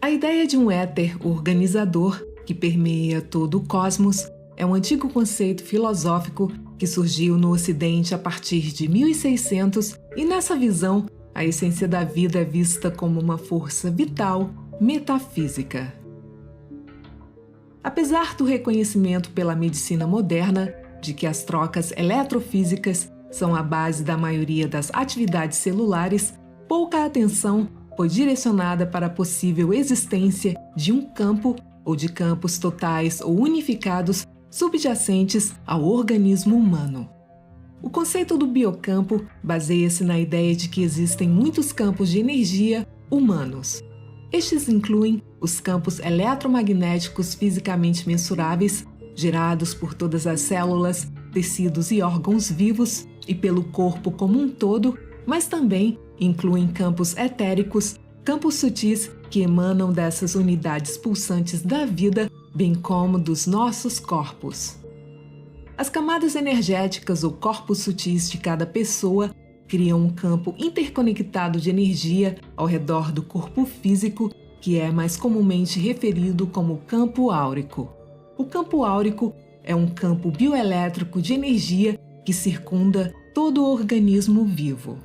A ideia de um éter organizador que permeia todo o cosmos é um antigo conceito filosófico que surgiu no Ocidente a partir de 1600 e nessa visão, a essência da vida é vista como uma força vital, metafísica. Apesar do reconhecimento pela medicina moderna de que as trocas eletrofísicas são a base da maioria das atividades celulares, pouca atenção foi direcionada para a possível existência de um campo ou de campos totais ou unificados subjacentes ao organismo humano. O conceito do biocampo baseia-se na ideia de que existem muitos campos de energia humanos. Estes incluem os campos eletromagnéticos fisicamente mensuráveis, gerados por todas as células, tecidos e órgãos vivos e pelo corpo como um todo, mas também incluem campos etéricos, campos sutis que emanam dessas unidades pulsantes da vida, bem como dos nossos corpos. As camadas energéticas ou corpos sutis de cada pessoa criam um campo interconectado de energia ao redor do corpo físico, que é mais comumente referido como campo áurico. O campo áurico é um campo bioelétrico de energia que circunda todo o organismo vivo.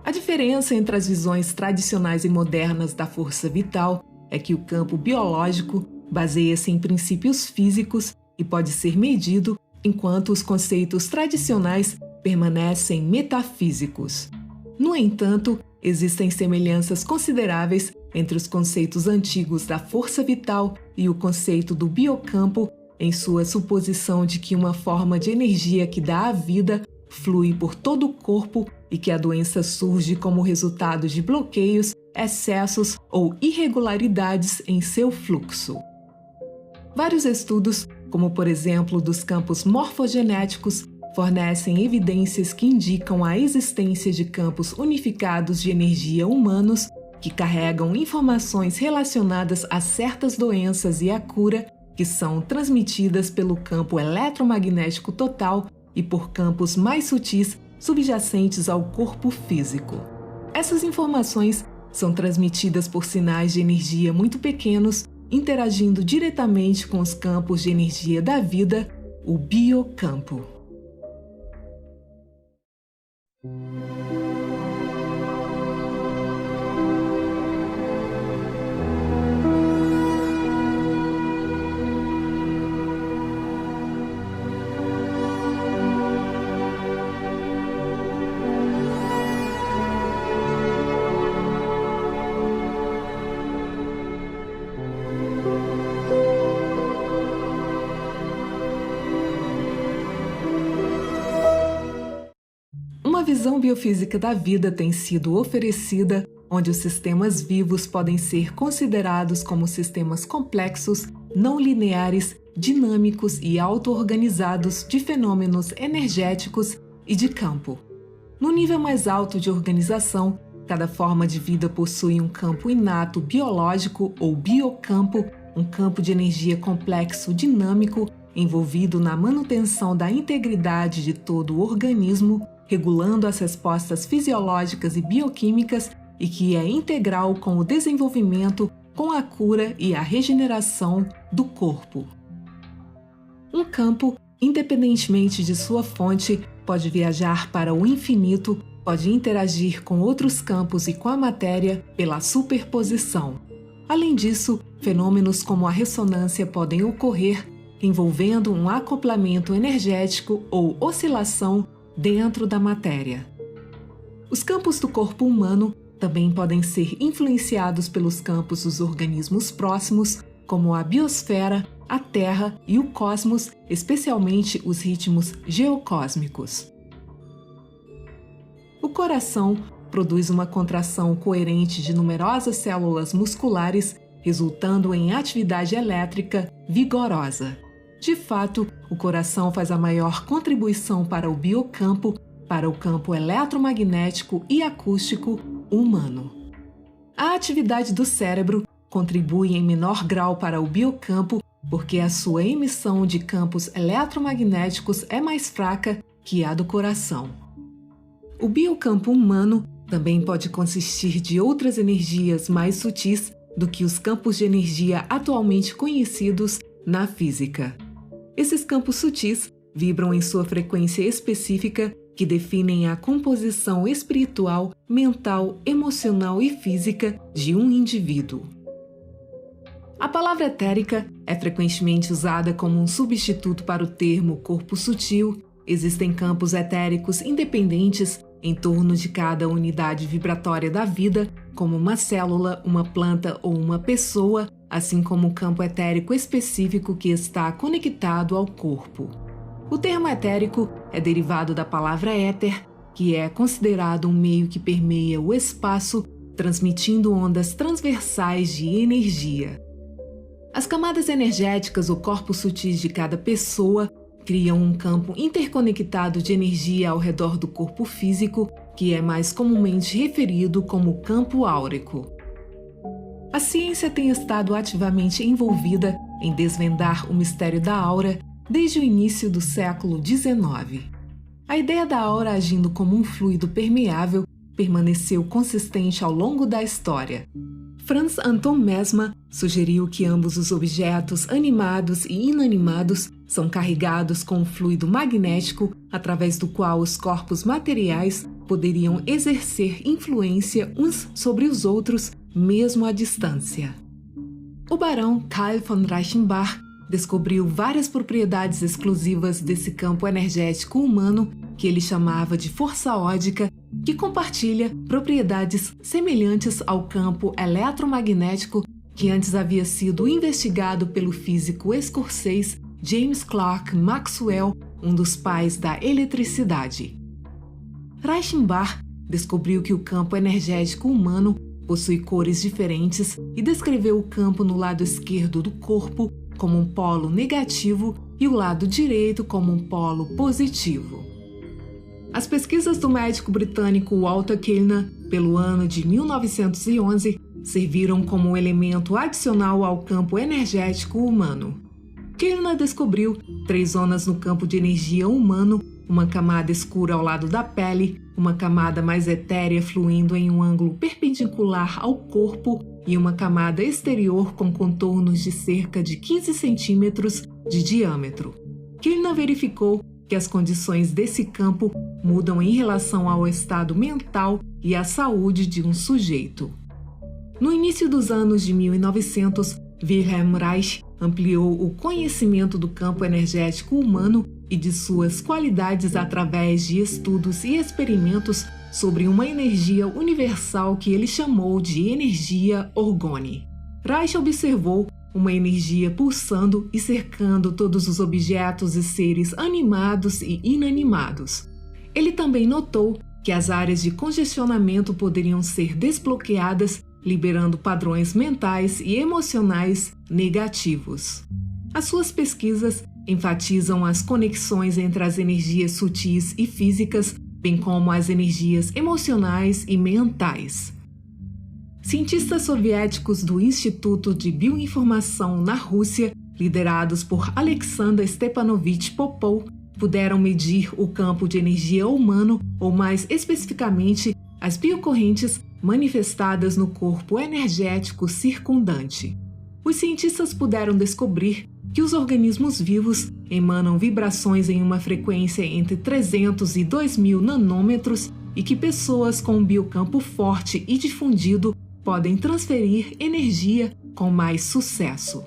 A diferença entre as visões tradicionais e modernas da força vital é que o campo biológico baseia-se em princípios físicos e pode ser medido, enquanto os conceitos tradicionais permanecem metafísicos. No entanto, existem semelhanças consideráveis entre os conceitos antigos da força vital e o conceito do biocampo, em sua suposição de que uma forma de energia que dá a vida flui por todo o corpo e que a doença surge como resultado de bloqueios, excessos ou irregularidades em seu fluxo. Vários estudos, como por exemplo dos campos morfogenéticos, fornecem evidências que indicam a existência de campos unificados de energia humanos que carregam informações relacionadas a certas doenças e à cura, que são transmitidas pelo campo eletromagnético total e por campos mais sutis subjacentes ao corpo físico. Essas informações são transmitidas por sinais de energia muito pequenos, interagindo diretamente com os campos de energia da vida, o biocampo. Uma visão biofísica da vida tem sido oferecida, onde os sistemas vivos podem ser considerados como sistemas complexos, não lineares, dinâmicos e auto-organizados de fenômenos energéticos e de campo. No nível mais alto de organização, cada forma de vida possui um campo inato biológico ou biocampo, um campo de energia complexo dinâmico envolvido na manutenção da integridade de todo o organismo, regulando as respostas fisiológicas e bioquímicas e que é integral com o desenvolvimento, com a cura e a regeneração do corpo. Um campo, independentemente de sua fonte, pode viajar para o infinito, pode interagir com outros campos e com a matéria pela superposição. Além disso, fenômenos como a ressonância podem ocorrer, envolvendo um acoplamento energético ou oscilação dentro da matéria. Os campos do corpo humano também podem ser influenciados pelos campos dos organismos próximos, como a biosfera, a Terra e o cosmos, especialmente os ritmos geocósmicos. O coração produz uma contração coerente de numerosas células musculares, resultando em atividade elétrica vigorosa. De fato, o coração faz a maior contribuição para o biocampo, para o campo eletromagnético e acústico humano. A atividade do cérebro contribui em menor grau para o biocampo, porque a sua emissão de campos eletromagnéticos é mais fraca que a do coração. O biocampo humano também pode consistir de outras energias mais sutis do que os campos de energia atualmente conhecidos na física. Esses campos sutis vibram em sua frequência específica que definem a composição espiritual, mental, emocional e física de um indivíduo. A palavra etérica é frequentemente usada como um substituto para o termo corpo sutil. Existem campos etéricos independentes em torno de cada unidade vibratória da vida, como uma célula, uma planta ou uma pessoa, assim como um campo etérico específico que está conectado ao corpo. O termo etérico é derivado da palavra éter, que é considerado um meio que permeia o espaço, transmitindo ondas transversais de energia. As camadas energéticas ou corpos sutis de cada pessoa criam um campo interconectado de energia ao redor do corpo físico, que é mais comumente referido como campo áurico. A ciência tem estado ativamente envolvida em desvendar o mistério da aura desde o início do século XIX. A ideia da aura agindo como um fluido permeável permaneceu consistente ao longo da história. Franz Anton Mesmer sugeriu que ambos os objetos animados e inanimados são carregados com um fluido magnético através do qual os corpos materiais poderiam exercer influência uns sobre os outros, mesmo à distância. O barão Karl von Reichenbach descobriu várias propriedades exclusivas desse campo energético humano que ele chamava de força ódica, que compartilha propriedades semelhantes ao campo eletromagnético que antes havia sido investigado pelo físico escocês James Clerk Maxwell, um dos pais da eletricidade. Reichenbach descobriu que o campo energético humano possui cores diferentes e descreveu o campo no lado esquerdo do corpo como um polo negativo e o lado direito como um polo positivo. As pesquisas do médico britânico Walter Kellner, pelo ano de 1911, serviram como um elemento adicional ao campo energético humano. Kellner descobriu 3 zonas no campo de energia humano, uma camada escura ao lado da pele, uma camada mais etérea fluindo em um ângulo perpendicular ao corpo e uma camada exterior com contornos de cerca de 15 centímetros de diâmetro. Kellner verificou que as condições desse campo mudam em relação ao estado mental e à saúde de um sujeito. No início dos anos de 1900, Wilhelm Reich ampliou o conhecimento do campo energético humano e de suas qualidades através de estudos e experimentos sobre uma energia universal que ele chamou de energia orgone. Reich observou uma energia pulsando e cercando todos os objetos e seres animados e inanimados. Ele também notou que as áreas de congestionamento poderiam ser desbloqueadas, liberando padrões mentais e emocionais negativos. As suas pesquisas enfatizam as conexões entre as energias sutis e físicas, bem como as energias emocionais e mentais. Cientistas soviéticos do Instituto de Bioinformação na Rússia, liderados por Alexander Stepanovich Popov, puderam medir o campo de energia humano, ou mais especificamente, as biocorrentes manifestadas no corpo energético circundante. Os cientistas puderam descobrir que os organismos vivos emanam vibrações em uma frequência entre 300 e 2.000 nanômetros e que pessoas com um biocampo forte e difundido podem transferir energia com mais sucesso.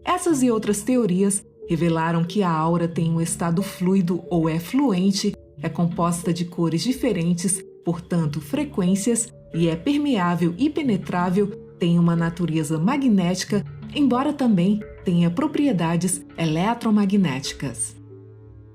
Essas e outras teorias revelaram que a aura tem um estado fluido ou é fluente, é composta de cores diferentes, portanto frequências, e é permeável e penetrável, tem uma natureza magnética, embora também tenha propriedades eletromagnéticas.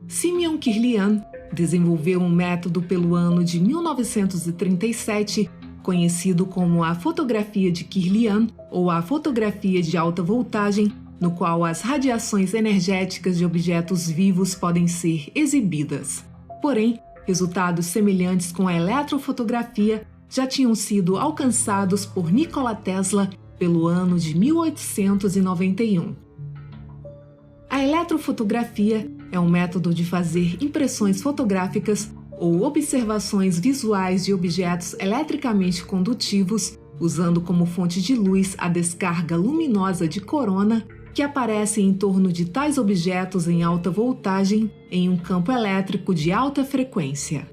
Simeon Kirlian desenvolveu um método pelo ano de 1937, conhecido como a fotografia de Kirlian ou a fotografia de alta voltagem, no qual as radiações energéticas de objetos vivos podem ser exibidas. Porém, resultados semelhantes com a eletrofotografia já tinham sido alcançados por Nikola Tesla pelo ano de 1891. A eletrofotografia é um método de fazer impressões fotográficas ou observações visuais de objetos eletricamente condutivos, usando como fonte de luz a descarga luminosa de corona, que aparece em torno de tais objetos em alta voltagem em um campo elétrico de alta frequência.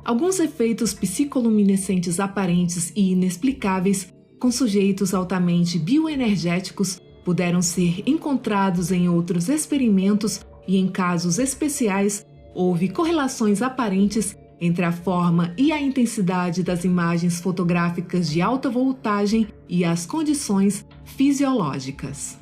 Alguns efeitos psicoluminescentes aparentes e inexplicáveis, com sujeitos altamente bioenergéticos, puderam ser encontrados em outros experimentos e, em casos especiais, houve correlações aparentes entre a forma e a intensidade das imagens fotográficas de alta voltagem e as condições fisiológicas.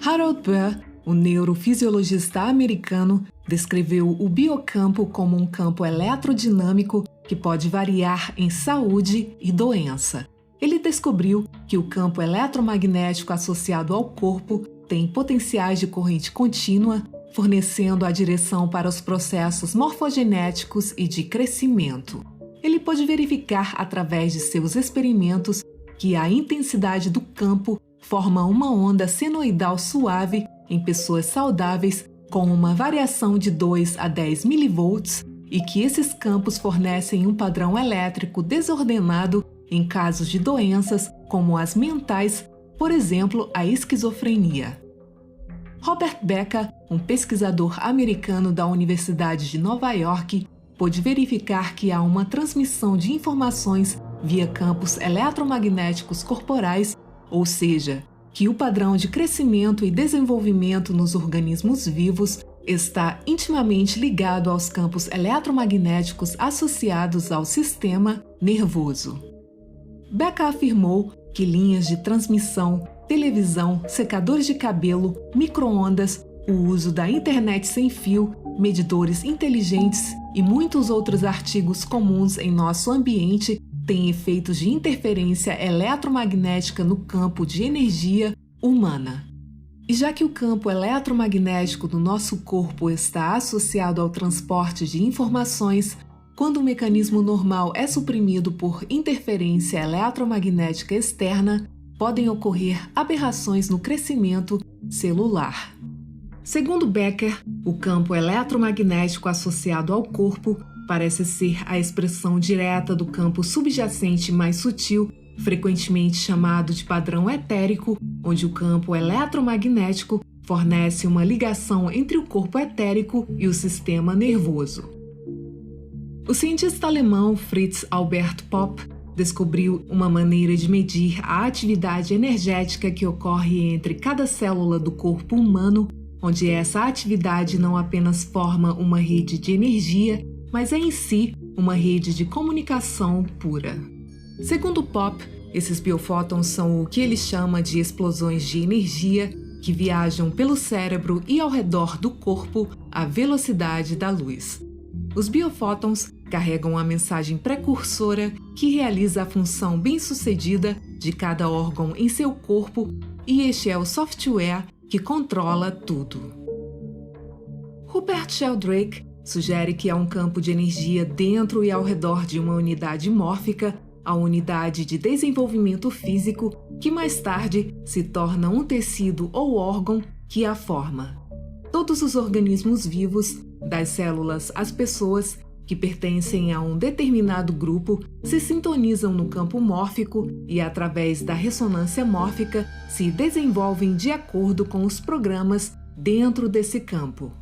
Harold Burr, o neurofisiologista americano, descreveu o biocampo como um campo eletrodinâmico que pode variar em saúde e doença. Ele descobriu que o campo eletromagnético associado ao corpo tem potenciais de corrente contínua, fornecendo a direção para os processos morfogenéticos e de crescimento. Ele pôde verificar através de seus experimentos que a intensidade do campo forma uma onda senoidal suave em pessoas saudáveis com uma variação de 2 a 10 mV e que esses campos fornecem um padrão elétrico desordenado em casos de doenças como as mentais, por exemplo, a esquizofrenia. Robert Becker, um pesquisador americano da Universidade de Nova York, pôde verificar que há uma transmissão de informações via campos eletromagnéticos corporais, ou seja, que o padrão de crescimento e desenvolvimento nos organismos vivos está intimamente ligado aos campos eletromagnéticos associados ao sistema nervoso. Becker afirmou que linhas de transmissão, televisão, secadores de cabelo, micro-ondas, o uso da internet sem fio, medidores inteligentes e muitos outros artigos comuns em nosso ambiente têm efeitos de interferência eletromagnética no campo de energia humana. E já que o campo eletromagnético do nosso corpo está associado ao transporte de informações, quando o mecanismo normal é suprimido por interferência eletromagnética externa, podem ocorrer aberrações no crescimento celular. Segundo Becker, o campo eletromagnético associado ao corpo parece ser a expressão direta do campo subjacente mais sutil, frequentemente chamado de padrão etérico, onde o campo eletromagnético fornece uma ligação entre o corpo etérico e o sistema nervoso. O cientista alemão Fritz Albert Popp descobriu uma maneira de medir a atividade energética que ocorre entre cada célula do corpo humano, onde essa atividade não apenas forma uma rede de energia, mas é em si uma rede de comunicação pura. Segundo Popp, esses biofótons são o que ele chama de explosões de energia que viajam pelo cérebro e ao redor do corpo à velocidade da luz. Os biofótons carregam a mensagem precursora que realiza a função bem-sucedida de cada órgão em seu corpo, e este é o software que controla tudo. Rupert Sheldrake sugere que há um campo de energia dentro e ao redor de uma unidade mórfica, a unidade de desenvolvimento físico, que mais tarde se torna um tecido ou órgão que a forma. Todos os organismos vivos, das células às pessoas, que pertencem a um determinado grupo, se sintonizam no campo mórfico e, através da ressonância mórfica, se desenvolvem de acordo com os programas dentro desse campo.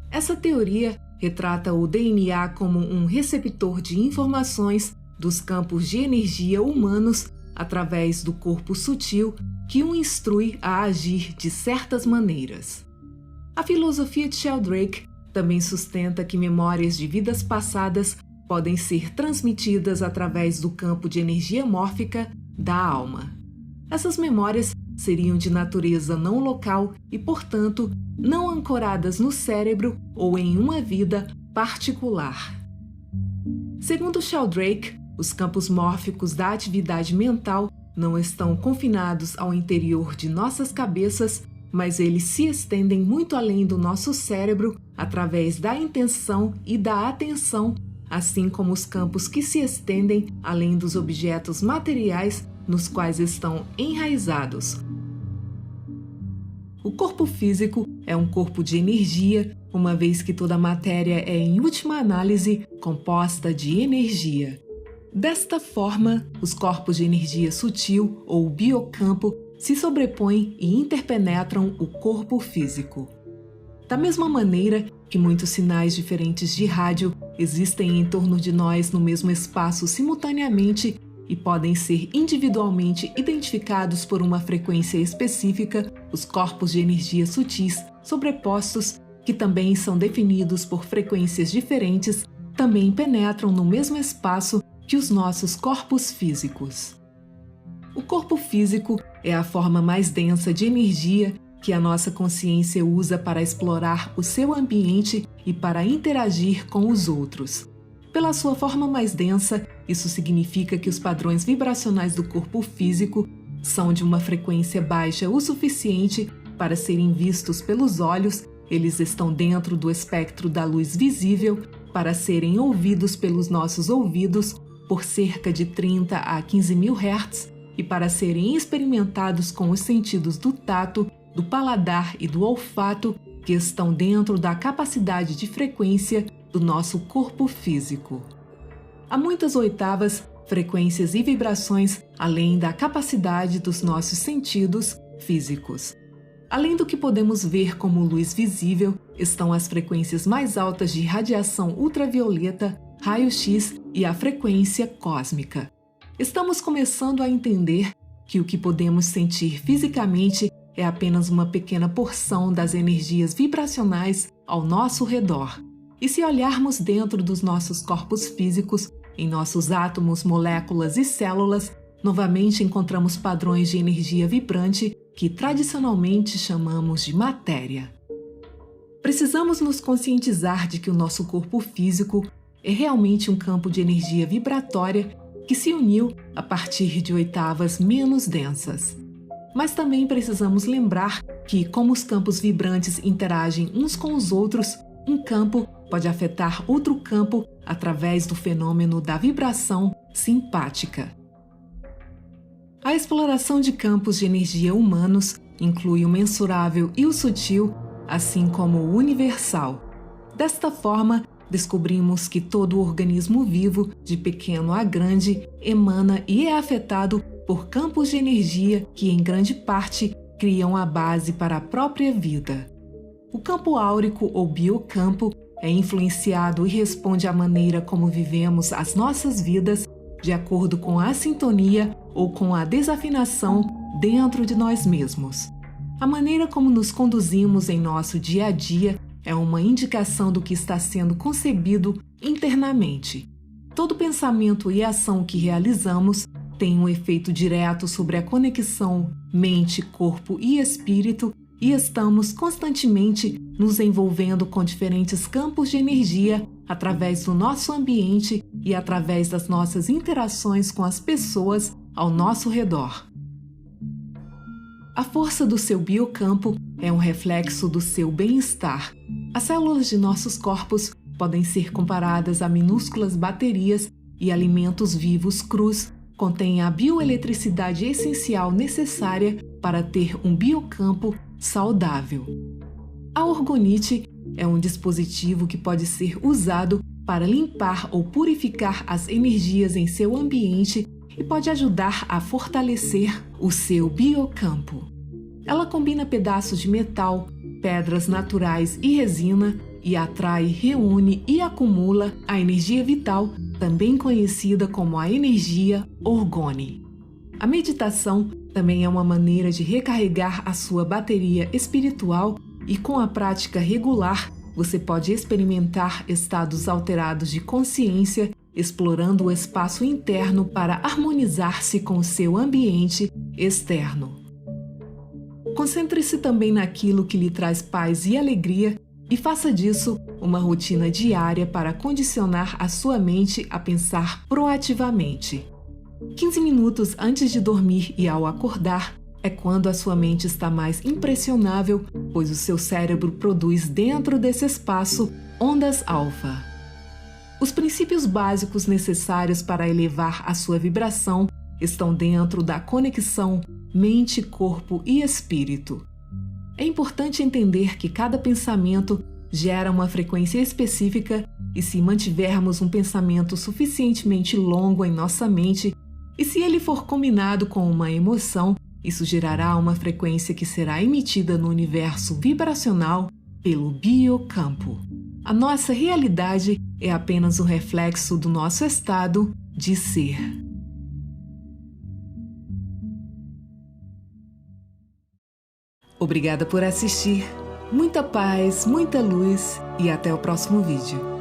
Essa teoria retrata o DNA como um receptor de informações dos campos de energia humanos através do corpo sutil que o instrui a agir de certas maneiras. A filosofia de Sheldrake também sustenta que memórias de vidas passadas podem ser transmitidas através do campo de energia mórfica da alma. Essas memórias seriam de natureza não local e, portanto, não ancoradas no cérebro ou em uma vida particular. Segundo Sheldrake, os campos mórficos da atividade mental não estão confinados ao interior de nossas cabeças, mas eles se estendem muito além do nosso cérebro através da intenção e da atenção, assim como os campos que se estendem além dos objetos materiais nos quais estão enraizados. O corpo físico é um corpo de energia, uma vez que toda matéria é, em última análise, composta de energia. Desta forma, os corpos de energia sutil, ou biocampo, se sobrepõem e interpenetram o corpo físico. Da mesma maneira que muitos sinais diferentes de rádio existem em torno de nós no mesmo espaço simultaneamente e podem ser individualmente identificados por uma frequência específica, os corpos de energia sutis sobrepostos, que também são definidos por frequências diferentes, também penetram no mesmo espaço que os nossos corpos físicos. O corpo físico é a forma mais densa de energia que a nossa consciência usa para explorar o seu ambiente e para interagir com os outros. Pela sua forma mais densa, isso significa que os padrões vibracionais do corpo físico são de uma frequência baixa o suficiente para serem vistos pelos olhos, eles estão dentro do espectro da luz visível para serem ouvidos pelos nossos ouvidos por cerca de 30 a 15 mil Hz e para serem experimentados com os sentidos do tato, do paladar e do olfato que estão dentro da capacidade de frequência do nosso corpo físico. Há muitas oitavas, frequências e vibrações além da capacidade dos nossos sentidos físicos. Além do que podemos ver como luz visível, estão as frequências mais altas de radiação ultravioleta, raio-x e a frequência cósmica. Estamos começando a entender que o que podemos sentir fisicamente é apenas uma pequena porção das energias vibracionais ao nosso redor. E se olharmos dentro dos nossos corpos físicos, em nossos átomos, moléculas e células, novamente encontramos padrões de energia vibrante que tradicionalmente chamamos de matéria. Precisamos nos conscientizar de que o nosso corpo físico é realmente um campo de energia vibratória que se uniu a partir de oitavas menos densas. Mas também precisamos lembrar que, como os campos vibrantes interagem uns com os outros, um campo pode afetar outro campo através do fenômeno da vibração simpática. A exploração de campos de energia humanos inclui o mensurável e o sutil, assim como o universal. Desta forma, descobrimos que todo organismo vivo, de pequeno a grande, emana e é afetado por campos de energia que, em grande parte, criam a base para a própria vida. O campo áurico ou biocampo é influenciado e responde à maneira como vivemos as nossas vidas, de acordo com a sintonia ou com a desafinação dentro de nós mesmos. A maneira como nos conduzimos em nosso dia a dia é uma indicação do que está sendo concebido internamente. Todo pensamento e ação que realizamos tem um efeito direto sobre a conexão mente, corpo e espírito, e estamos constantemente nos envolvendo com diferentes campos de energia através do nosso ambiente e através das nossas interações com as pessoas ao nosso redor. A força do seu biocampo é um reflexo do seu bem-estar. As células de nossos corpos podem ser comparadas a minúsculas baterias e alimentos vivos crus contêm a bioeletricidade essencial necessária para ter um biocampo saudável. A orgonite é um dispositivo que pode ser usado para limpar ou purificar as energias em seu ambiente e pode ajudar a fortalecer o seu biocampo. Ela combina pedaços de metal, pedras naturais e resina e atrai, reúne e acumula a energia vital, também conhecida como a energia orgone. A meditação também é uma maneira de recarregar a sua bateria espiritual e, com a prática regular, você pode experimentar estados alterados de consciência, explorando o espaço interno para harmonizar-se com o seu ambiente externo. Concentre-se também naquilo que lhe traz paz e alegria e faça disso uma rotina diária para condicionar a sua mente a pensar proativamente. 15 minutos antes de dormir e ao acordar é quando a sua mente está mais impressionável, pois o seu cérebro produz dentro desse espaço ondas alfa. Os princípios básicos necessários para elevar a sua vibração estão dentro da conexão mente, corpo e espírito. É importante entender que cada pensamento gera uma frequência específica e se mantivermos um pensamento suficientemente longo em nossa mente, e se ele for combinado com uma emoção, isso gerará uma frequência que será emitida no universo vibracional pelo biocampo. A nossa realidade é apenas o reflexo do nosso estado de ser. Obrigada por assistir. Muita paz, muita luz e até o próximo vídeo.